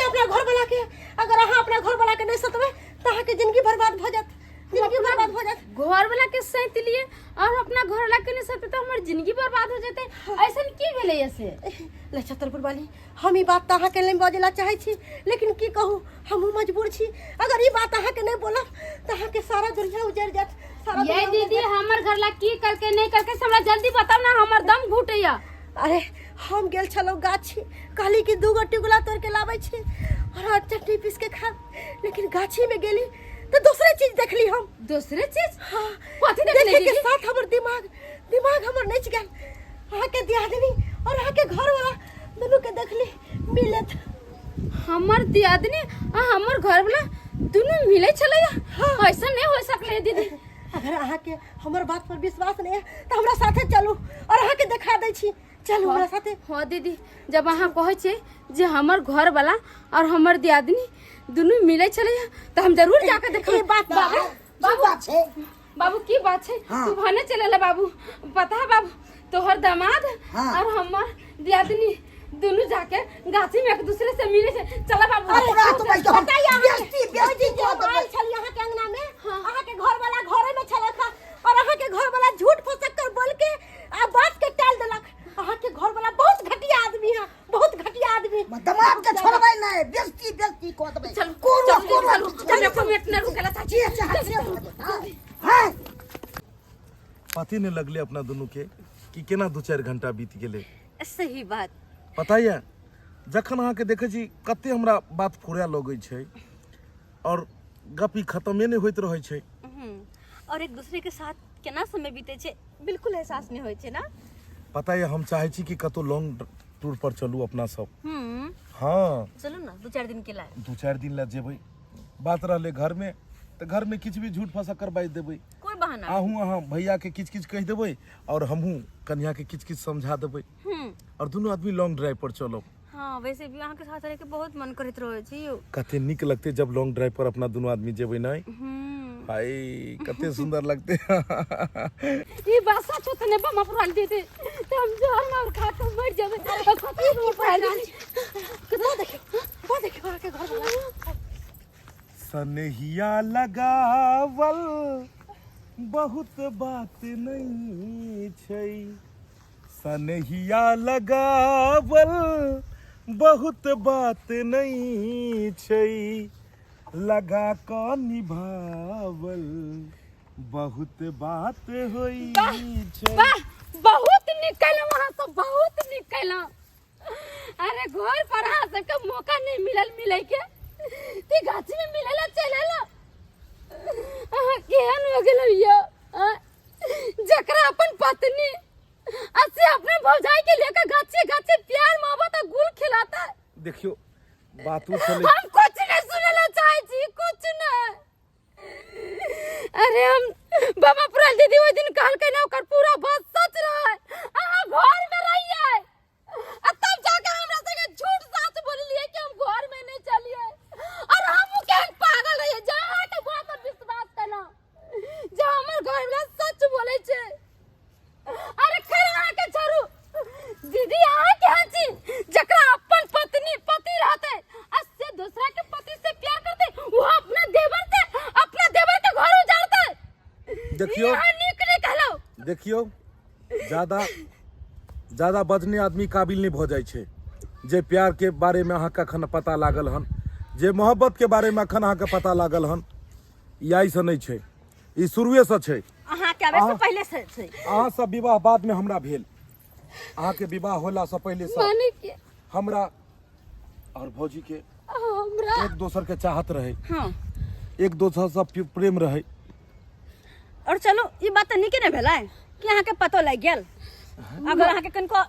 अपना घर वाला के। अगर अहाँ अपना घर वाला के नहीं सतबै त अहाँ के जिंदगी बर्बाद भ जात, जिंदगी बर्बाद हो जात। घर वाला के सैत लिए और अपना घर वाला के नहीं सते तो हमारी जिंदगी बर्बाद हो जाते। ऐसा की भेले ऐसे? लछत्तरपुर वाली हम ई बात अहाँ के नहीं बजेला चाहे छी, लेकिन की कहूँ हम मजबूर छी। अगर ई बात अहाँ के नहीं बोलब त अहाँ के सारा दुनिया उजड़ जात। सारा ये दीदी हमर घर ला की करके नहीं करके हमरा जल्दी बताओ ना, हमर दम घुटैया। अरे हम गेल छलौ गाछी, कहली कि 2 गो टिकुला तोड़ के लाबै छी और चटनी पीस के खा, लेकिन गाछी में गेली तो दूसरे चीज देखली हम। दूसरे चीज? हाँ, कथी देखली देखे के दीदी? साथ हमर दिमाग हमर नच गेल। अहाँ के दियादनी और अहाँ के घर वाला दोनों के देखली मिलत। हमर दियादनी आ हमर घर वाला दोनों मिले छलैया? हाँ। ऐसा नहीं हो सकले दीदी। अगर अहाँ के हमर बात पर विश्वास नहीं है तो हमरा साथे चलू और अहाँ के दिखा दै छी चल हमरा साथे। हाँ दीदी, जब अहाँ कहे छे जे हमर घर वाला और हमर दियादनी दोनों मिले चले तो हम जरूर जाके देखब। ई बात बा, बाबू बात छे बाबू की बात है? हाँ। तू भने चलेला बाबू, पता है बाबू तोहर दामाद हाँ। और हमर दियादनी दोनों जाके गाछी में एक दूसरे से मिले छे। चला बाबू। अरे ना तो भाई हम बताइए बेइज्जती बेइज्जती जो आयल छली अहाँ के अंगना में, अहाँ के घर वाला घरे में छले था और अहाँ के घर वाला झूठ फसक कर बोल के आ बात के टाल देलक। अहाँ के घर वाला बहुत घटिया आदमी है, बहुत घटिया आदमी। दमाद के छोड़बै नहीं, बेइज्जती बेइज्जती को देबै। चल कोरो चल एक मिनट न रुकला था। हां पति ने लगले अपना दोनों के कि केना 2-4 घंटा बीत गेले। सही बात। पता है जखन अहाँ के देखे छी कते हमरा बात फुरा लगे छै और गपी खत्मे नहीं होइत रहे छै। और एक दूसरे के साथ केना समय बीते छे बिल्कुल एहसास नहीं होय छे ना। पता है हम चाहे छी कि कतो लॉन्ग टूर पर चलू अपना सब। हाँ चलो ना 2-4 दिन के लिए। 2-4 दिन ला जेबै। बात रहले घर में तो घर में किछ भी झूठ फसा कर बाज देबै। कोई बहाना आहू अहाँ भैया के किछ किछ कह देबै और हमहू कन्या के किछ किछ समझा देबै और दोनों आदमी लॉन्ग ड्राइव पर चलब। हाँ वैसे भी अहाँ के साथ रह के बहुत मन करत रहे छी यो। कते निक लगते जब लॉन्ग ड्राइव पर अपना दोनों आदमी जेबै नहीं। हाय कते सुंदर लगते। ये बात सच होत ने बम अपराल दीदी तो हम जोर मार खा के मर जाबे। खती रो पाल कितना देखे वो देखे अहाँ के घर वाला सनहिया लगावल बहुत बात नहीं छै। सनहिया लगावल बहुत बात नहीं छै। लगा क निभावल बहुत बात होई छै। वाह बहुत निकल वहां से बहुत निकल। अरे घर पर आ सबके मौका नहीं मिले के ती गाछी में मिलेला चलेला। केहन हो गेल यो जकरा अपन पत्नी असे अपने भौजाई के लेकर गाछी गाछी प्यार मोहब्बत और गुल खिलाता है। देखियो बातू चले हम कुछ नहीं सुनेला चाहे छी कुछ नहीं। अरे हम बाबा पुराल दीदी वो दिन कहल के ना ओकर पूरा बात सच रहा है। घर में रहिए तब जाके हमरा से झूठ सच बोलिए कि हम घर में नहीं चलिए और हम के पागल रहिए जहां के बात पर विश्वास करना जो हमर घर वाला सच बोले छे। अरे खैर अहाँ के छोड़ू दीदी अहाँ के हंसी जकरा अपन पत्नी पति रहते उससे दूसरा के पति से प्यार करते वो अपना देवर के घर उजाड़ते। देखियो यहाँ निकले कहलो देखियो ज्यादा बजने आदमी काबिल नहीं भ जाय छै। जे प्यार के बारे में अहाँ के अखन पता लागल हन, जे मोहब्बत के बारे में अखन अहाँ के पता लागल हन, यही से नहीं छै, ई शुरुए से छै। अहाँ के आवे से पहले से छै। अहाँ सब विवाह बाद में हमरा भेल। अहाँ के विवाह होला से पहले से माने के हमरा और भौजी के हमरा एक दोसर के चाहत रहे। हाँ एक दोसर से प्रेम रहे। और चलो ये बात तो निके नहीं भेलै कि अहाँ के पतो लग गेल। अगर अहाँ के कनको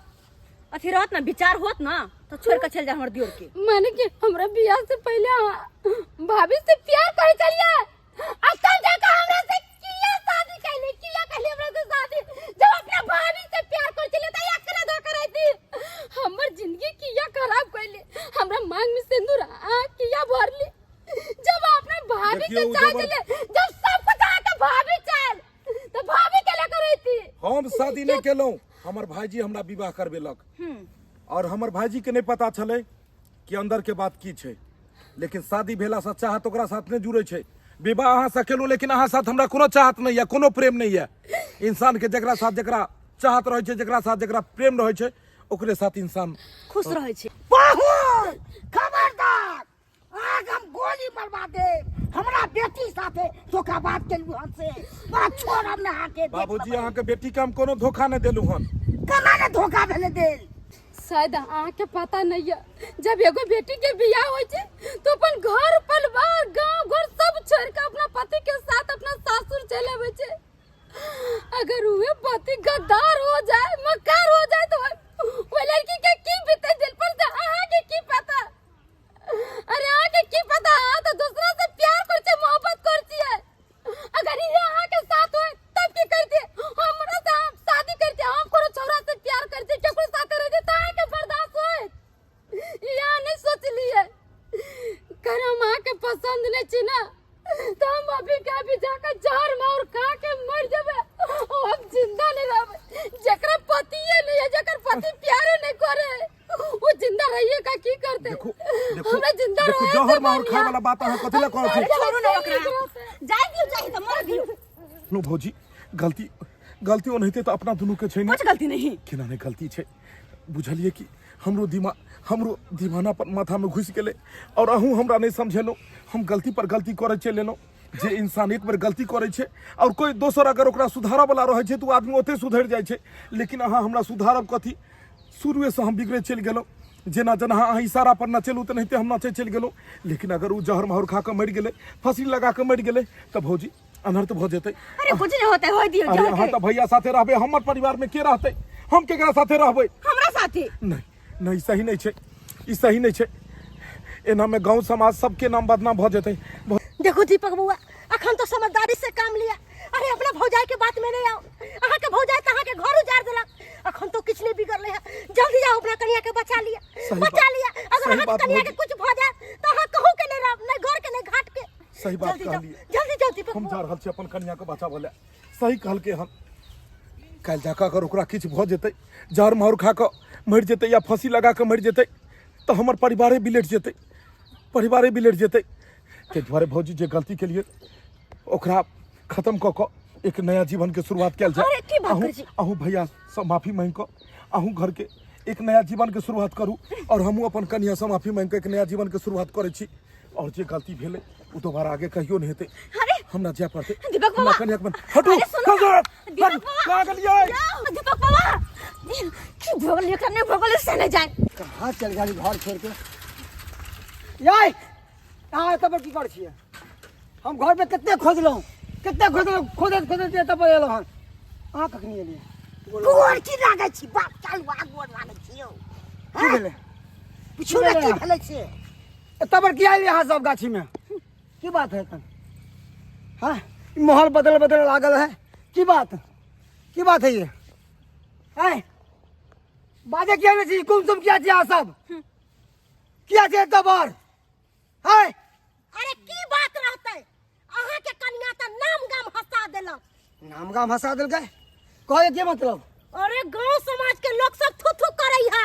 अथी रहत ना विचार होत ना तो छोड़ के चल जा हमर दियोर के। माने कि हमरा बियाह से पहले भाभी से प्यार करे चलिए असल जगह हमरा से किया शादी कहले हमरा से शादी जब अपना भाभी से प्यार करे चलिए त एकरा धोखा रहती हमर जिंदगी किया खराब कहले। हमरा मांग में सिंदूर किया भरली जब अपना भाभी के चाह चले जब सब कुछ आके भाभी चल तो भाभी के लेकर रहती। हम शादी नहीं केलौं, हमर भाईजी हमरा विवाह करबेलक और हमर भाईजी के नहीं पता चले कि अंदर के बात की छै। लेकिन शादी भेला से चाहत ओकरा साथ नहीं जुड़े छै। विवाह अहाँ से केलौं लेकिन अहाँ साथ हमरा कोनो चाहत नहीं है, कोनो प्रेम नहीं है। इंसान के जकरा साथ जकरा चाहत रहे छै, जकरा साथ जकरा प्रेम रहे छै ओकरे साथ इंसान खुश रहे छै। बहुत खबरदार आज हम गोली मरवा दे। हमरा बेटी साथे धोखाबाज केलु हन से बड़ा छोड़ब ना आके। बाबूजी अहाँ के बेटी के हम कोनो धोखा नहीं देलू हन। केना ने धोखा भेले देल। शायद अहाँके पता नहीं है जब एगो बेटी के बियाह हो छै तो अपन घर परिवार गांव घर सब छोड़ के अपना पति के साथ अपना सासुर चले आवे छै। अगर हुए पति गद्दार हो जाए मक्कार हो जाए तो वो लड़की के की बीते दिल पर से अहाँके की पता। अरे अहाँके की पता तो दूसरा से प्यार करछे मोहब्बत करछिए। अगर ये अहाँके साथ हो तब की करते हमरा से हम शादी करते हम कोनो छोरा से प्यार करते केकरो साथ मार खाए वाला बात अहाँ कथि ला कहै छी छोड़ू ना ओकरा जाय दियो चाहे त मर दियो नो भौजी गलती ओनहिते त अपना दुनू के छै ने कुछ गलती नहीं केना नहीं गलती छै बुझलिए कि हमरो दीवाना पर माथा में घुस गेले और अहूँ हमरा नहीं समझेलो हम गलती पर गलती करे चलेलो जे इंसान एक बार गलती करे छे और कोई दोसर अगर ओकरा सुधारऽ वाला रहे छे तो आदमी ओते सुधर जाय छे लेकिन अहाँ हमरा सुधारब कथी शुरुए से हम बिगड़े चल गेलो जेना जेना अहाँ इशारा पर न चलू तो नहीं हम नाचे चल गेलो लेकिन अगर उ जहर महर खा के मर गेले फांसी लगा के मर गेले त भौजी अनर्थ भ जेतै अरे कुछ नहीं होता हो दियो अरे अहाँ त भैया साथे रहबे हमर परिवार में के रहतै हम केकरा साथे रहबै हमरा साथे नहीं सही नहीं छे ई सही नहीं छे एना में गांव समाज सबके नाम बदनाम भ जेतै देखो दीपक बुआ अखन तो समझदारी से काम लिया अरे अपना भौजाई के बात में नहीं आओ अहाँ के भौजाई त अहाँ के घर उजाड़ देलक अखन तो कुछ नहीं बिगड़ले है जल्दी जाओ अपना कन्या के बचा लिया अगर अहाँ के कन्या के कुछ भ जाए त अहाँ कहू के नहीं घर के नहीं घाट के सही बात कहलिए जल्दी जाओ दीपक हम जा रहल छी अपन कन्या के बचाबे ले सही कहलके हम काल जाकर अगर ओकरा किछ भ जेतै जहर महर खा के मर जेतै या फांसी लगा के मर जेतै तो हमर परिवारे बिलट जेतै ते द्वारे भौजी जे गलती के लिए ओकरा खत्म क के एक नया जीवन के शुरुआत कैल जाए अहूँ भैया से माफी मांग के अहूँ घर के एक नया जीवन के शुरुआत करू और हमहूँ अपन कन्या से माफी मांग के एक नया जीवन के शुरुआत करे छी और जे गलती भेले उ दोबारा आगे कहियो नहीं हेतै हमरा जाय पड़तै दीपक बाबा कन्या के हटू दीपक बाबा की भोगल लेकर नहीं भोगल से नहीं जाए कहाँ चल गई घर छोड़ के याय कहाँ तब की कर छिए हम घर में कितने खोजलहुँ खोदत जे तब एलहुँ हन अहाँ कखनी एलियै गोर की लागे छी बाप चालू गोर लागे छी यौ की भेलै पिछु में की भेलै से तब किया एलियै अहाँ सब गाछी में की बात है तन हाँ माहौल बदल लागल है की बात है ये है बाजे क्या नहीं चाहिए कुम तुम क्या चाहिए सब क्या चाहिए तब और है अरे की बात रहते अहाँ के कन्या त नाम गाम हंसा देलक नाम गाम हंसा दिल गए कहे के मतलब अरे गांव समाज के लोग सब थू थू करई हा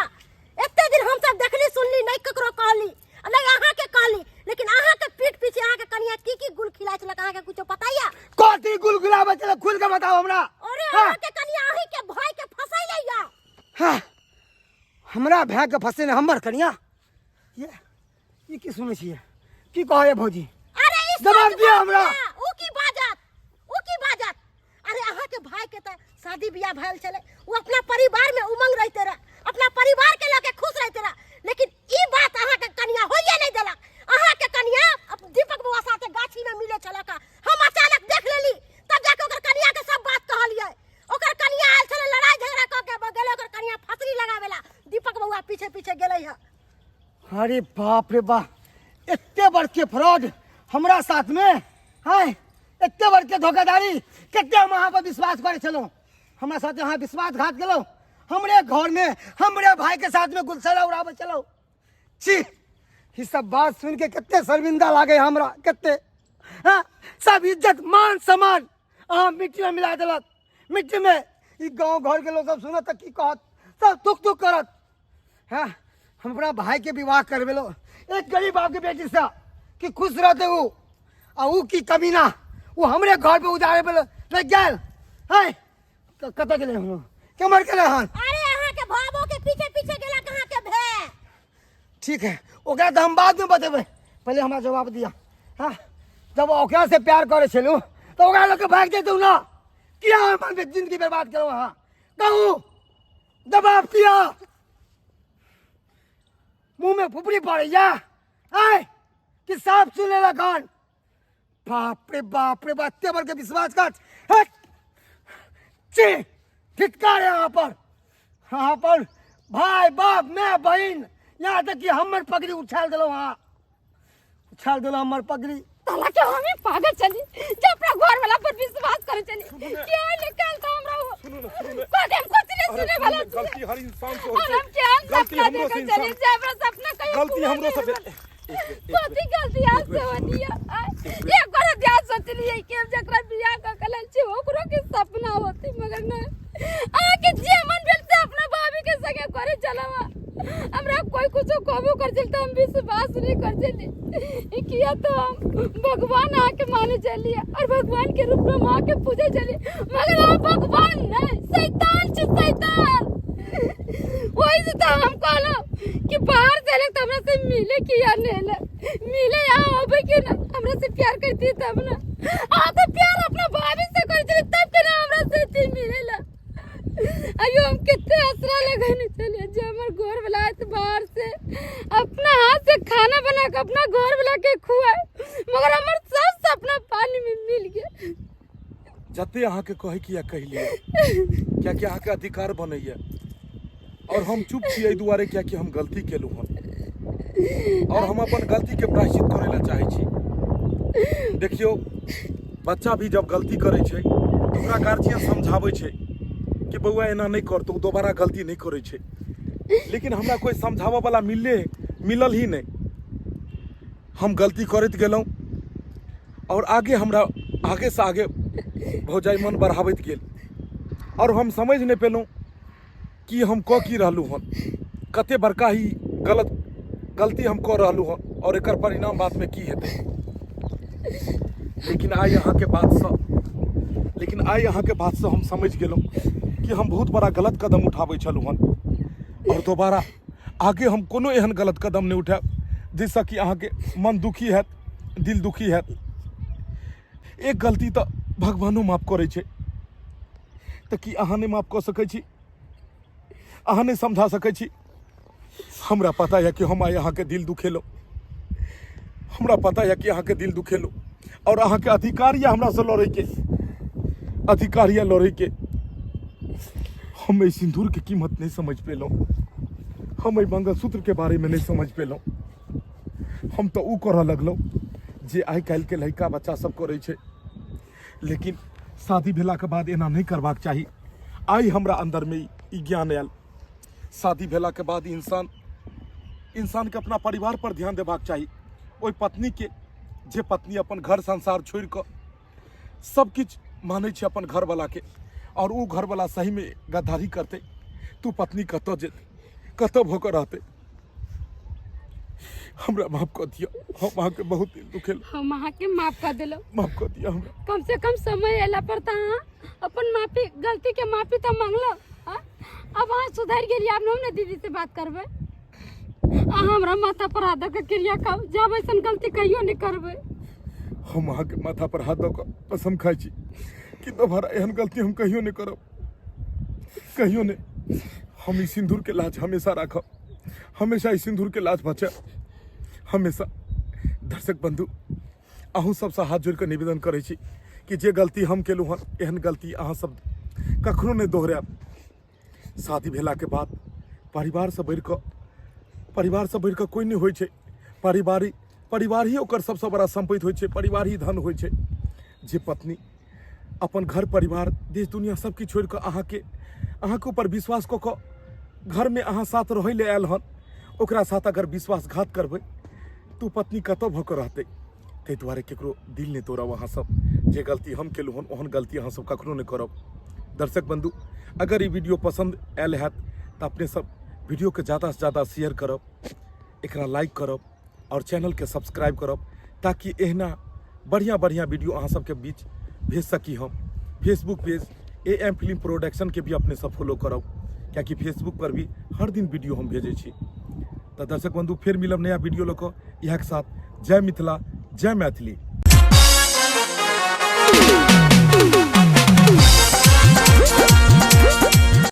एते दिन हम सब देखली सुनली नहीं ककरो कहली नहीं अहाँ के कहली लेकिन अहाँ के पीठ पीछे अहाँ के कन्या की गुल खिलाय छलक अहाँ के कुछ पता या कथी गुल गुलाब चल खुल के बताओ हमरा अरे अहाँ के कन्या अही के भाई के फसैले या हां हमरा भाई के फसे ने हमर कन्या ये की सुनै छियै की कहै भौजी अरे इस जवाब दिया हमरा उ की बाजत अरे अहाँ के भाई के त शादी बियाह भइल चले वो अपना परिवार में उमंग रहते रह अपना परिवार के लेके खुश रहते रह लेकिन ई बात अहाँ के कन्या होइए नहीं देलक अहाँ के कन्या दीपक बुआ साथे गाछी में मिले छलक हम अचानक देख लेली तब जाके ओकर कन्या के सब बात कहलिए ओकर कन्या आयल छले लड़ाई झगड़ा क के गेले ओकर कन्या फसरी लगावेला दीपक बुआ पीछे पीछे गेलै है अरे बाप रे बाप इतने बड़के फ्रॉड हमरा साथ में है इतने बड़के धोखाधड़ी कितने हम अहाँ पर विश्वास करे चलो हमरा साथ अहाँ विश्वासघात केलो हमरे घर में हमरे भाई के साथ में गुलसरा उड़ावे चलो छी ये सब बात सुन के कितने शर्मिंदा लागे हमरा कितने हाँ सब इज्जत मान सम्मान अहाँ मिट्टी में मिला दिलक मिट्टी में ई गांव घर के लोग सब सुनत तक की कहत सब दुख दुख करत हाँ हम अपना भाई के विवाह करवेलो एक गरीब बाप के बेटी से कि खुश रहते वो और वो की कमीना वो हमरे घर पे उजाड़े पे लग गए है कत गेले हम केमर गेले हन अरे अहाँ के भावो के पीछे पीछे गेला कहां के भे ठीक है ओकरा तो हम बाद में बतेबे पहले हमरा जवाब दिया हाँ जब ओकरा से प्यार करे छलू तो ओकरा लोग के भाग जेतू ना किया हम जिंदगी बर्बाद करो हाँ कहूँ जवाब दिया मुंह में फुफड़ी पड़े जा आए कि साफ सुने लगान बाप रे बाप तेवर के विश्वासघात हट ची धिक्कार है यहाँ पर भाई बाप मैं बहन यहाँ तक कि हमर पगड़ी उछाल दिलो हाँ उछाल दिलो हमर पगड़ी ताला के हमें पागल चली जे अपना घर वाला पर विश्वास करे चली क्या निकल तो हमरा कदम कुछ नहीं सुने वाला गलती हर इंसान से होती हम क्या गलती हमरो से चली जे अपना सपना कहीं गलती हमरो से कथी गलती आज से होती है एक बार ध्यान सोच लिए कि हम जकरा बियाह क कलल छी ओकरो के सपना होती मगर न आके जे मन भेल से अपना भाभी के संगे करे चलावा हमरा कोई कुछ कहबो कर चल तो हम विश्वास नहीं कर चली किया तो हम भगवान आके माने चली और भगवान के रूप में मां के पूजे चली मगर हम भगवान नहीं शैतान छ शैतान वही से तो हम कहलो कि बाहर चले तो हमरा से मिले कि या नहीं मिले यहाँ होबे कि ना हमरा से प्यार करती तब ना आ तो प्यार अपना भाभी से करती तब के ना हमरा से ती मिलेला अयो हम कितने असरा लगाने चले जो हमारे घर वाला है बाहर से अपना हाथ से खाना बना के अपना घर वाला के खुआए मगर हमारे सब सपना पानी में मिल गया जते अहाँ के कहे किया कहलिए क्या कि अहाँ के अधिकार बनैया और हम चुप छियै दुआरे क्या कि हम गलती केलू हन और हम अपन गलती के प्रायश्चित करे ला चाहे छी। देखियो बच्चा भी जब गलती करे छै तो ओकरा गार्जियन समझाबै छै कि बउआ एना नहीं कर तो दोबारा गलती नहीं करे छै, लेकिन हमरा कोई समझावा वाला मिलल ही नहीं। हम गलती करत गेलौं और आगे हमरा आगे से आगे भौजाई मन बढ़ाबैत गेल और हम समझ नहीं पेलौं कि हम क की रहलू हन, कते बड़का ही गलती हम कर रहलू हन और एकर परिणाम बाद में की हेतै। लेकिन आइ यहाँ के बात से हम समझ गेलौं कि हम बहुत बड़ा गलत कदम उठाबै छलू हन और दोबारा आगे हम कोनो एहन गलत कदम नहीं उठाब जिससे कि अहाँ के मन दुखी हैत, दिल दुखी हैत। एक गलती तो भगवानो माफ करे छै तो कि अहाँ नहीं माफ कर सकै छी, अहाँ नहीं समझा सकै छी। हमरा पता है कि हम अहाँ के दिल दुखेलो, हमरा पता है कि अहाँ के दिल दुखेलो और अहाँ के अधिकार या हमरा से लड़े के अधिकार या लड़े के। हम इस सिंदूर की कीमत नहीं समझ पेलौं, हम मंगलसूत्र के बारे में नहीं समझ पेलौं। हम तो ऊ करऽ लगलौं जे आइ काल्हि के लड़का बच्चा सब करे छै, लेकिन शादी भेला के बाद एना नहीं करबाक चाही। आई हमरा अंदर में ई ज्ञान आयल, शादी भेला के बाद इंसान के अपना परिवार पर ध्यान देबाक चाही। ओई पत्नी के जे पत्नी अपन घर संसार छोड़ कर सब किछ माने छै अपन घर वाला के और वो घर वाला सही में गद्दारी करते तू पत्नी कतो जेते, कतो भोकर रहते। हमरा माफ कर दिया, हम अहाँ के बहुत दिल दुखेल। हम अहाँ के माफ कर देलो, माफ कर दिया हमरा। कम से कम समय एला पर ता अपन माफी गलती के माफी तो मांगलो। अब अहाँ सुधर गेलिए, अब हम दीदी से बात करबे। हमरा माथा पर हाथ के क्रिया खाओ, जब ऐसा गलती कहियो नहीं करबे। हम अहाँ के माथा पर हाथ दो के कसम खाई छी कि दोबारा एहन गलती हम कहियो नहीं करब, कहियो नहीं। हम इस सिंदूर के लाज हमेशा राखब, हमेशा इस सिंदूर के लाज बचे हमेशा। दर्शक बंधु अहूँ सबसे हाथ जोड़ के निवेदन करे छी कि जे गलती हम केलू हन एहन गलती अहाँ सब कखनो नहीं दोहराब। शादी भेला के बाद परिवार से बढ़ कर कोई नहीं होइ छै। परिवार ही ओकर सबसे बड़ा संपत्ति होइ छै, परिवार ही धन होइ छै। जे पत्नी अपन घर परिवार देश दुनिया सब किछु छोड़ कर अहाँ के ऊपर विश्वास कऽ कऽ घर में अहाँ साथ रहै ले आयल हन, ओकरा साथ अगर विश्वासघात करबै तो पत्नी कतऽ भऽ कऽ रहतै। ताहि दुआरे केकरो दिल नहीं तोड़ब अहाँ सब। जे गलती हम केलू हन ओहन गलती अहाँ सब कखनो नहीं करब। दर्शक बंधु अगर ये वीडियो पसंद आयल हैत तो अपने सब वीडियो के ज़्यादा से ज़्यादा शेयर करब, एकरा लाइक करब और चैनल के सब्सक्राइब करब, ताकि एहना बढ़िया वीडियो अहाँ सबके बीच भेज सकी। हम Facebook page AM film production के भी अपने सब फॉलो करब, क्योंकि फेसबुक पर भी हर दिन वीडियो हम भेजे छी। तो दर्शक बंधु फिर मिलब नया वीडियो लऽ यहाँ के साथ। जय मिथिला, जय मैथिली।